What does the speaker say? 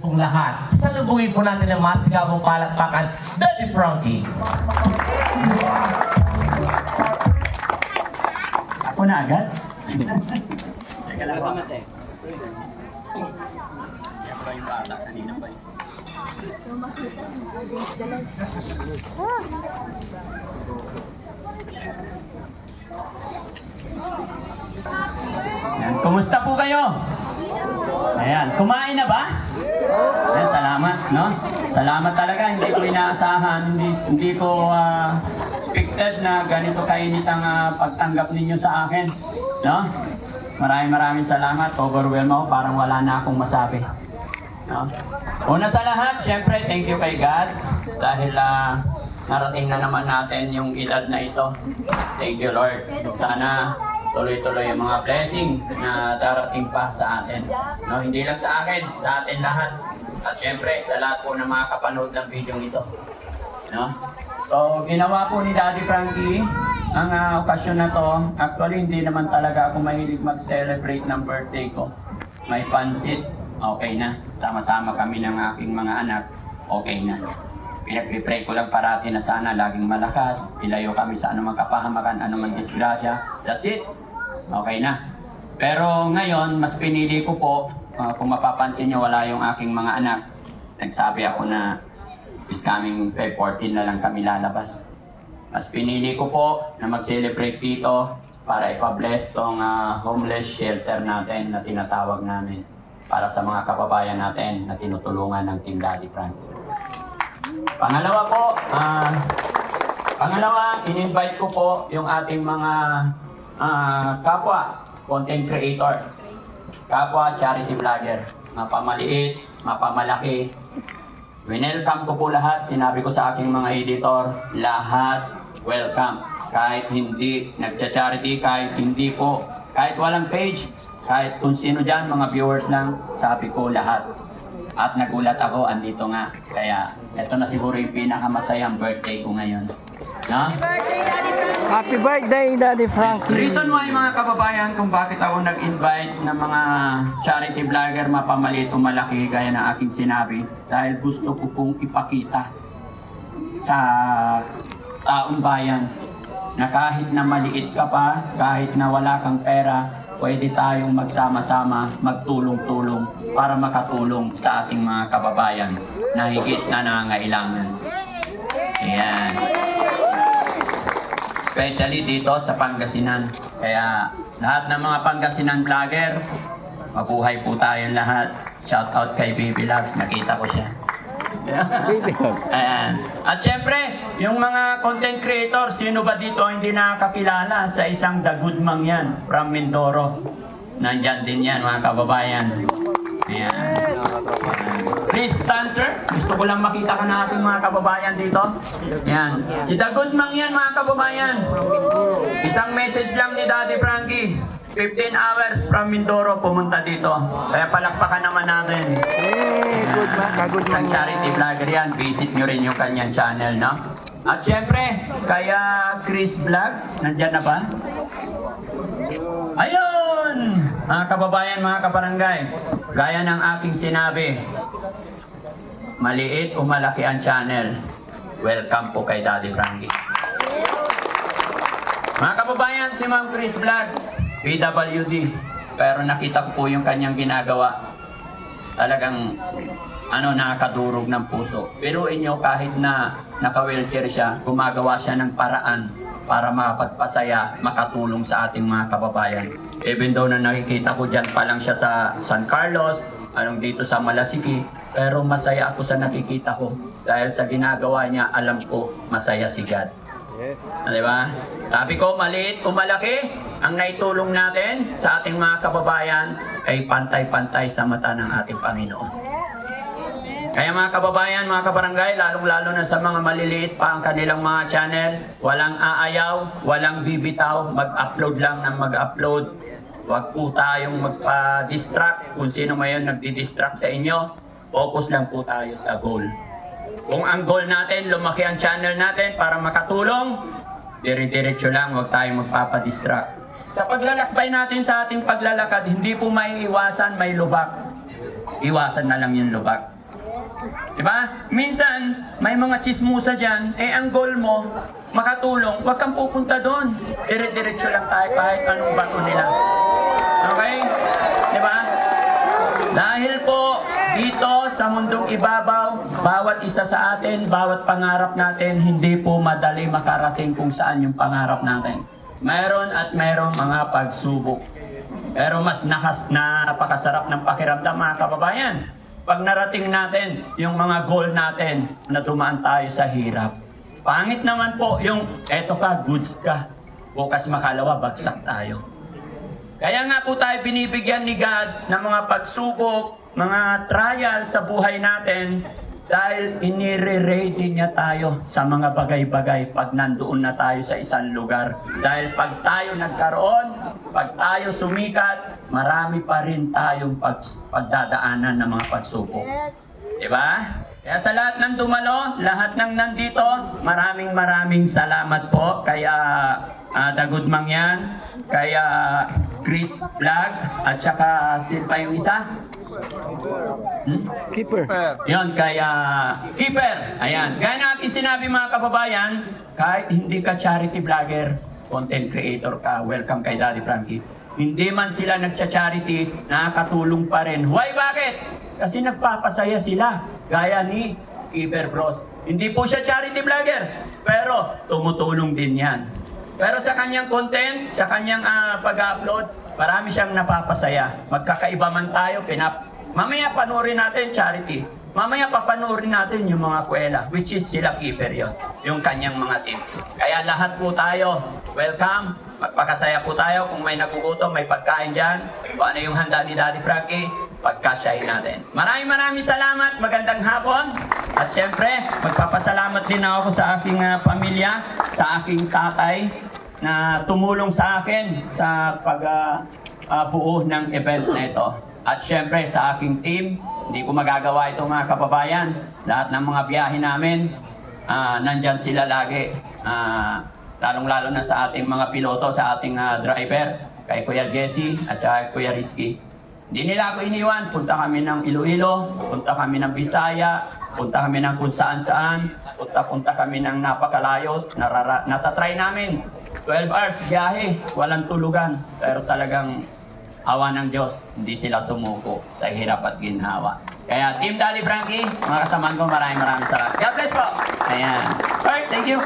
Kung lahat, salubungin po natin ang masigabong palakpakan, Daddy Frankie. Ako na agad? Teka lang po. Yan pa yung bata, kanina pa yun. Yan. Kumusta po kayo? Ayan, kumain na ba? Ayan, salamat, no? Salamat talaga, hindi ko inaasahan, hindi ko expected na ganito kainit ang pagtanggap ninyo sa akin, no? Maraming salamat, overwhelmed ako, parang wala na akong masabi. No? Una sa lahat, syempre, thank you kay God dahil narating na naman natin yung edad na ito. Thank you, Lord. Sana tuloy-tuloy yung mga blessing na darating pa sa atin. No, hindi lang sa akin, sa atin lahat. At syempre, sa lahat po ng mga kapanood ng video ito. No? So, ginawa po ni Daddy Frankie ang okasyon na to. Actually, hindi naman talaga ako mahilig mag-celebrate ng birthday ko. May pansit, okay na. Sama-sama kami ng aking mga anak, okay na. Pinag-pray ko lang parati na sana laging malakas, ilayo kami sa anumang kapahamakan, anumang disgrasya. That's it. Okay na. Pero ngayon, mas pinili ko po, kung mapapansin nyo, wala yung aking mga anak. Nagsabi ako na this coming Feb 14 na lang kami lalabas. Mas pinili ko po na mag-celebrate dito para ipa-bless tong homeless shelter natin na tinatawag namin para sa mga kababayan natin na tinutulungan ng Team Daddy Frankie. Pangalawa, in-invite ko po yung ating mga kapwa content creator, kapwa charity vlogger, mapamaliit, mapamalaki. Welcome ko po lahat. Sinabi ko sa aking mga editor, lahat welcome. Kahit hindi nagcha-charity, kahit hindi po, kahit walang page, kahit kung sino dyan, mga viewers lang, sabi ko lahat. At nagulat ako, andito nga. Kaya, eto na siguro yung pinakamasayang birthday ko ngayon. No? Happy birthday, Daddy Frankie! Reason why mga kababayan kung bakit ako nag-invite ng mga charity vlogger mapamaliit o malaki gaya ng aking sinabi, dahil gusto ko pong ipakita sa taong bayan na kahit na maliit ka pa, kahit na wala kang pera, pwede tayong magsama-sama, magtulong-tulong para makatulong sa ating mga kababayan na higit na nangangailangan. Ayan. Especially dito sa Pangasinan. Kaya lahat ng mga Pangasinan vlogger, mabuhay po tayong lahat. Shout out kay Baby Loves, nakita ko siya. Baby Loves. Ayan. At syempre, yung mga content creator, sino ba dito hindi nakakakilala sa isang The Good Mang yan from Mindoro? Nandyan din yan mga kababayan. Ayan. Please stand, sir. Gusto ko lang makita ka na ating mga kababayan dito. Ayan. Si The Good Mang yan mga kababayan. Isang message lang ni Daddy Frankie. 15 hours from Mindoro pumunta dito. Kaya palakpakan naman natin. Good man, good Isang man. charity vlogger yan. Visit nyo rin yung kanyang channel, no? At syempre, kaya Chris Vlog, nandyan na ba? Ayun! Mga kababayan, mga kabarangay, gaya ng aking sinabi, maliit o malaki ang channel, welcome po kay Daddy Frankie. Mga kababayan, si Ma'am Chris Vlog, PWD, pero nakita ko po yung kanyang ginagawa. Talagang nakakadurog ng puso. Pero inyo kahit na naka-wheelchair siya, gumagawa siya ng paraan para makapagpasaya, makatulong sa ating mga kababayan. Even though na nakikita ko dyan pa lang siya sa San Carlos, dito sa Malasiki, pero masaya ako sa nakikita ko. Dahil sa ginagawa niya, alam ko, masaya si God. Diba? Sabi ko, maliit o malaki, ang naitulong natin sa ating mga kababayan ay pantay-pantay sa mata ng ating Panginoon. Kaya mga kababayan, mga kabarangay, lalong-lalo na sa mga maliliit pa ang kanilang mga channel, walang aayaw, walang bibitaw, mag-upload lang ng mag-upload. Huwag po tayong magpa-distract kung sino mayon nagdi-distract sa inyo. Focus lang po tayo sa goal. Kung ang goal natin, lumaki ang channel natin para makatulong, dire-diretso lang, huwag tayong magpapadistract. Sa paglalakbay natin sa ating paglalakad, hindi po may iwasan, may lubak. iwasan na lang yung lubak. Diba? Minsan, may mga chismusa dyan, ang goal mo, makatulong, huwag kang pupunta doon. Dire-diretso lang tayo kahit anong bato nila. Okay? Diba? Dahil po, dito sa mundong ibabaw, bawat isa sa atin, bawat pangarap natin, hindi po madali makarating kung saan yung pangarap natin. Mayroon at mayroong mga pagsubok. Pero mas napakasarap ng pakiramdam, mga kababayan. Pag narating natin yung mga goal natin na dumaan tayo sa hirap. Pangit naman po yung eto ka, goods ka. Bukas makalawa, bagsak tayo. Kaya nga po tayo binibigyan ni God ng mga pagsubok, mga trial sa buhay natin dahil inire-ready niya tayo sa mga bagay-bagay pag nandoon na tayo sa isang lugar. Dahil pag tayo nagkaroon, pag tayo sumikat, marami pa rin tayong pagdadaanan ng mga pagsubok. Diba? Kaya sa lahat ng dumalo, lahat ng nandito, maraming salamat po. Kaya Dagud Mangyan, kaya Chris Vlog, at saka sino pa yung isa? Keeper. Yon, kaya Keeper. Ayan. Gaya natin sinabi mga kababayan, kahit hindi ka charity vlogger, content creator ka, welcome kay Daddy Frankie. Hindi man sila nagcha-charity, nakakatulong pa rin. Why? Bakit? Kasi nagpapasaya sila. Gaya ni Keeper Bros. Hindi po siya charity vlogger, pero tumutulong din yan. Pero sa kanyang content, sa kanyang pag-upload, marami siyang napapasaya. Magkakaiba man tayo, mamaya panoorin natin charity. Mamaya papanoorin natin yung mga kuwela, which is sila Keeper yon, yung kanyang mga team. Kaya lahat po tayo, welcome. Magpakasaya po tayo kung may nagugutom, may pagkain dyan. Kung ano yung handa ni Daddy Frankie, pagkasyahin natin. Maraming salamat, magandang hapon. At syempre, magpapasalamat din ako sa aking pamilya, sa aking tatay, na tumulong sa akin sa pagbuo ng event na ito. At syempre sa aking team, hindi ko magagawa ito mga kababayan. Lahat ng mga biyahe namin, nandyan sila lagi. Lalong-lalo na sa ating mga piloto, sa ating driver, kay Kuya Jesse at saka Kuya Rizky. Hindi nila ako iniwan. Punta kami ng Iloilo, punta kami ng Bisaya, punta kami ng kung saan-saan, punta kami ng napakalayo. Natatry namin. 12 hours biyahe, walang tulugan. Pero talagang awa ng Diyos, hindi sila sumuko sa hirap at ginhawa. Kaya Team Daddy Frankie, mga kasamahan ko, maraming salamat. God bless po! Ayan. Alright, thank you.